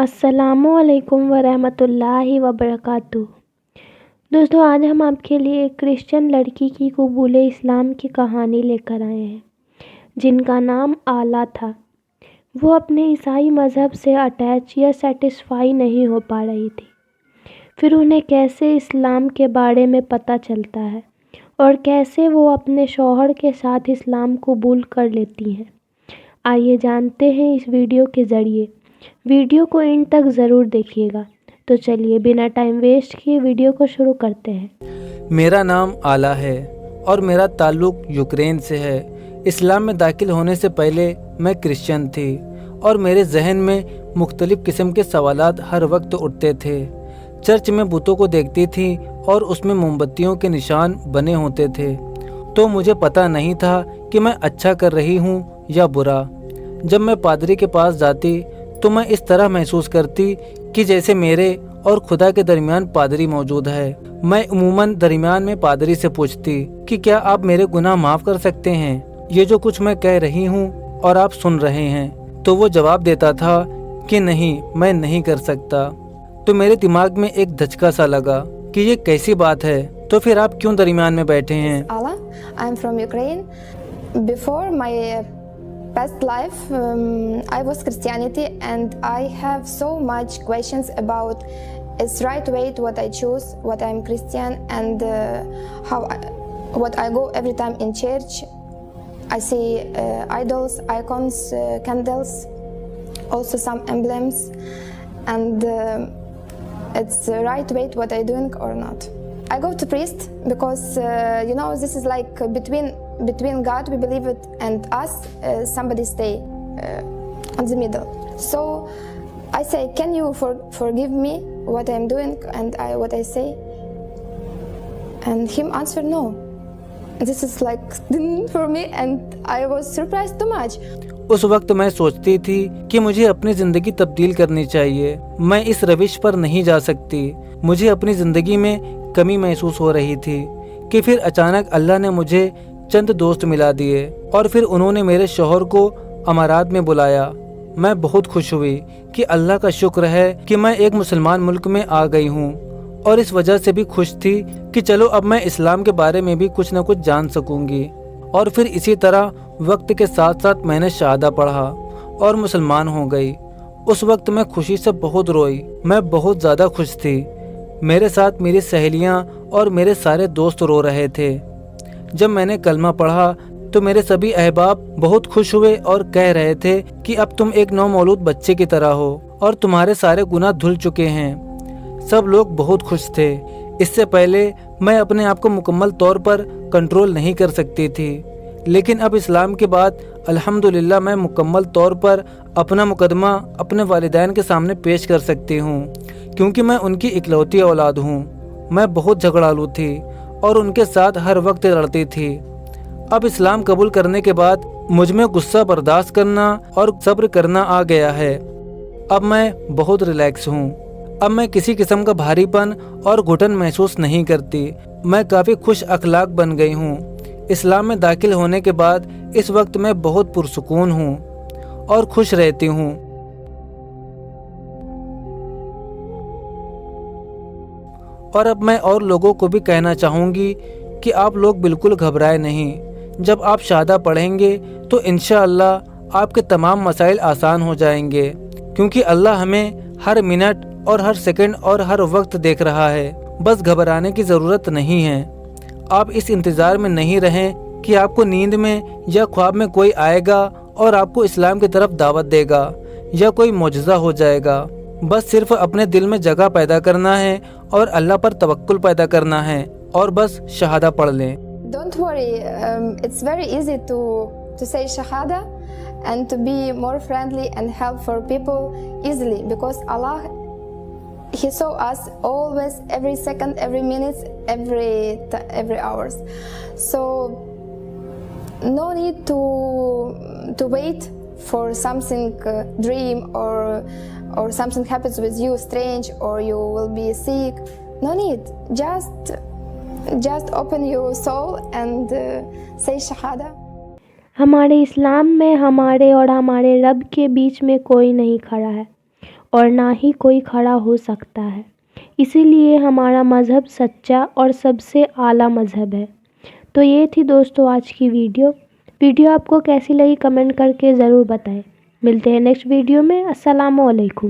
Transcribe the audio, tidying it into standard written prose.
السلام علیکم ورحمۃ اللہ وبرکاتہ۔ دوستوں، آج ہم آپ کے لیے ایک کرسچن لڑکی کی قبول اسلام کی کہانی لے کر آئے ہیں جن کا نام آلا تھا۔ وہ اپنے عیسائی مذہب سے اٹیچ یا سیٹسفائی نہیں ہو پا رہی تھی۔ پھر انہیں کیسے اسلام کے بارے میں پتہ چلتا ہے اور کیسے وہ اپنے شوہر کے ساتھ اسلام قبول کر لیتی ہیں، آئیے جانتے ہیں اس ویڈیو کے ذریعے۔ ویڈیو کو اینڈ تک ضرور دیکھیے گا۔ تو چلیے بنا ٹائم ویسٹ کیے ویڈیو کو شروع کرتے ہیں۔ میرا نام آلا ہے اور میرا تعلق یوکرین سے ہے۔ اسلام میں داخل ہونے سے پہلے میں کرسچن تھی اور میرے ذہن میں مختلف قسم کے سوالات ہر وقت اٹھتے تھے۔ چرچ میں بتوں کو دیکھتی تھی اور اس میں موم بتیوں کے نشان بنے ہوتے تھے، تو مجھے پتہ نہیں تھا کہ میں اچھا کر رہی ہوں یا برا۔ جب میں پادری کے پاس جاتی تو میں اس طرح محسوس کرتی کہ جیسے میرے اور خدا کے درمیان پادری موجود ہے۔ میں عموماً درمیان میں پادری سے پوچھتی کہ کیا آپ میرے گناہ معاف کر سکتے ہیں، یہ جو کچھ میں کہہ رہی ہوں اور آپ سن رہے ہیں؟ تو وہ جواب دیتا تھا کہ نہیں، میں نہیں کر سکتا۔ تو میرے دماغ میں ایک دھچکا سا لگا کہ یہ کیسی بات ہے، تو پھر آپ کیوں درمیان میں بیٹھے ہیں؟ Allah, I'm from Ukraine. Before my past life, I was Christianity, and I have so much questions about it's right way to what I choose, what I'm Christian, and what I go every time in church. I see idols, icons, candles, also some emblems, and it's the right way to what I doing or not. I go to priest because this is like between God, we believe it, and us, somebody stay on the middle. So I say, can you forgive me what I'm doing and what I say? And him answered no. This is like for me, and I was surprised too much. اس وقت میں سوچتی تھی کہ مجھے اپنی زندگی تبدیل کرنی چاہیے، میں اس روش پر نہیں جا سکتی۔ مجھے اپنی زندگی میں کمی محسوس ہو رہی تھی کہ پھر اچانک اللہ نے مجھے چند دوست ملا دیے اور پھر انہوں نے میرے شوہر کو امارات میں بلایا۔ میں بہت خوش ہوئی کہ اللہ کا شکر ہے کہ میں ایک مسلمان ملک میں آ گئی ہوں، اور اس وجہ سے بھی خوش تھی کہ چلو اب میں اسلام کے بارے میں بھی کچھ نہ کچھ جان سکوں گی۔ اور پھر اسی طرح وقت کے ساتھ ساتھ میں نے شہادہ پڑھا اور مسلمان ہو گئی۔ اس وقت میں خوشی سے بہت روئی، میں بہت زیادہ خوش تھی۔ میرے ساتھ میری سہیلیاں اور میرے سارے دوست رو رہے تھے۔ جب میں نے کلمہ پڑھا تو میرے سبھی احباب بہت خوش ہوئے اور کہہ رہے تھے کہ اب تم ایک نومولود بچے کی طرح ہو اور تمہارے سارے گناہ دھل چکے ہیں۔ سب لوگ بہت خوش تھے۔ اس سے پہلے میں اپنے آپ کو مکمل طور پر کنٹرول نہیں کر سکتی تھی، لیکن اب اسلام کے بعد الحمدللہ میں مکمل طور پر اپنا مقدمہ اپنے والدین کے سامنے پیش کر سکتی ہوں، کیونکہ میں ان کی اکلوتی اولاد ہوں۔ میں بہت جھگڑالو تھی اور ان کے ساتھ ہر وقت لڑتی تھی۔ اب اسلام قبول کرنے کے بعد مجھ میں غصہ برداشت کرنا اور صبر کرنا آ گیا ہے۔ اب میں بہت ریلیکس ہوں۔ اب میں کسی قسم کا بھاری پن اور گھٹن محسوس نہیں کرتی۔ میں کافی خوش اخلاق بن گئی ہوں۔ اسلام میں داخل ہونے کے بعد اس وقت میں بہت پرسکون ہوں اور خوش رہتی ہوں۔ اور اب میں اور لوگوں کو بھی کہنا چاہوں گی کہ آپ لوگ بالکل گھبرائے نہیں۔ جب آپ شہادہ پڑھیں گے تو انشاءاللہ آپ کے تمام مسائل آسان ہو جائیں گے، کیونکہ اللہ ہمیں ہر منٹ اور ہر سیکنڈ اور ہر وقت دیکھ رہا ہے۔ بس گھبرانے کی ضرورت نہیں ہے۔ آپ اس انتظار میں نہیں رہیں کہ آپ کو نیند میں یا خواب میں کوئی آئے گا اور آپ کو اسلام کی طرف دعوت دے گا یا کوئی معجزہ ہو جائے گا۔ بس صرف اپنے دل میں جگہ پیدا کرنا ہے اور اللہ پر توکل پیدا کرنا ہے، اور بس شہادہ پڑھ لیں۔ Don't worry, it's very easy to say shahada and to be more friendly and help for people easily, because Allah, He saw us always, every second, every minute, every hours. So no need to wait for something dream or something happens with you strange or you will be sick. No need. Just open your soul and say shahada. ہمارے اسلام میں ہمارے اور ہمارے رب کے بیچ میں کوئی نہیں کھڑا ہے، اور نہ ہی کوئی کھڑا ہو سکتا ہے، اسی لیے ہمارا مذہب سچا اور سب سے اعلیٰ مذہب ہے۔ تو یہ تھی دوستو آج کی ویڈیو آپ کو کیسی لگی کمنٹ کر کے ضرور بتائیں۔ ملتے ہیں نیکسٹ ویڈیو میں۔ السلام علیکم۔